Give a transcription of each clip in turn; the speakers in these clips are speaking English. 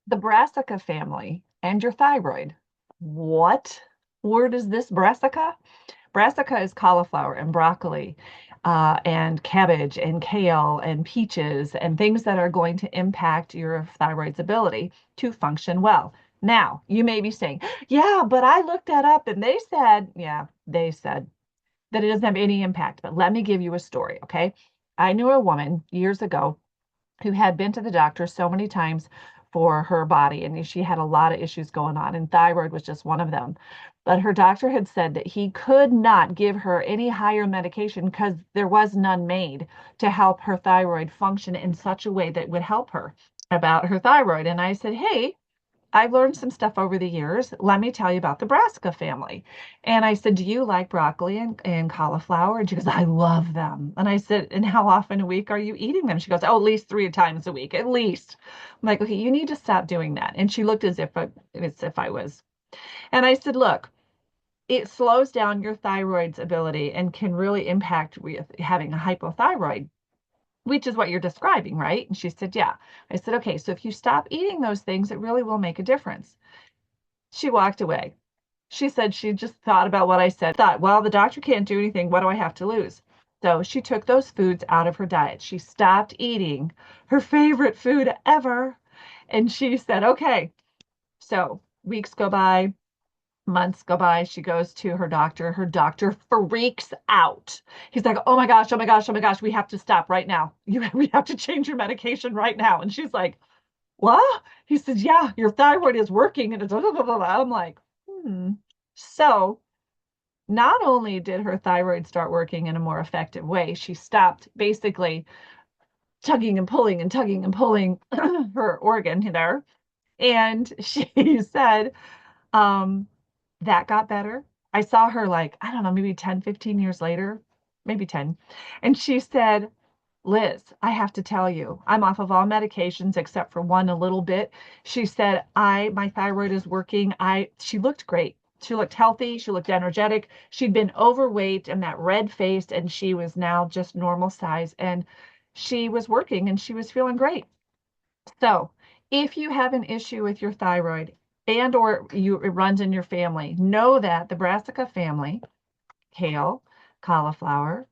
The Brassica family and your thyroid. What word is this, Brassica? Brassica is cauliflower and broccoli, and cabbage and kale and peaches and things that are going to impact your thyroid's ability to function well. Now, you may be saying, yeah, but I looked that up and they said, yeah, they said that it doesn't have any impact. But let me give you a story, okay? I knew a woman years ago who had been to the doctor so many times for her body, and she had a lot of issues going on, and thyroid was just one of them. But her doctor had said that he could not give her any higher medication because there was none made to help her thyroid function in such a way that would help her about her thyroid. And I said, hey, I've learned some stuff over the years. Let me tell you about the Brassica family. And I said, do you like broccoli and cauliflower? And she goes, I love them. And I said, and how often a week are you eating them? She goes, oh, at least 3 times a week, at least. I'm like, okay, you need to stop doing that. And she looked as if I was. And I said, look, it slows down your thyroid's ability and can really impact with having a hypothyroid, which is what you're describing, right? And she said, yeah. I said, okay, so if you stop eating those things, it really will make a difference. She walked away. She said she just thought about what I said, thought, well, the doctor can't do anything. What do I have to lose? So she took those foods out of her diet. She stopped eating her favorite food ever. And she said, okay. So weeks go by, months go by. She goes to her doctor. Her doctor freaks out. He's like, oh my gosh, oh my gosh, oh my gosh, we have to stop right now. We have to change your medication right now. And she's like, what? He says, yeah, your thyroid is working. And it's blah, blah, blah, blah. I'm like, hmm. So not only did her thyroid start working in a more effective way, she stopped basically tugging and pulling her organ there. And she said, um, that got better. I saw her like, I don't know, maybe 10, 15 years later, maybe 10. And she said, Liz, I have to tell you, I'm off of all medications except for one a little bit. She said, my thyroid is working. She looked great. She looked healthy. She looked energetic. She'd been overweight and that red faced, and she was now just normal size. And she was working and she was feeling great. So if you have an issue with your thyroid and or it runs in your family, know that the Brassica family, kale, cauliflower,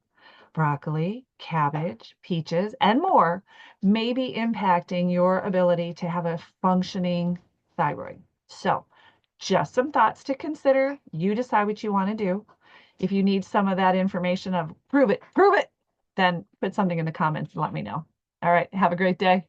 broccoli, cabbage, peaches, and more may be impacting your ability to have a functioning thyroid. So, just some thoughts to consider. You decide what you want to do. If you need some of that information of prove it, then put something in the comments and let me know. All right, have a great day.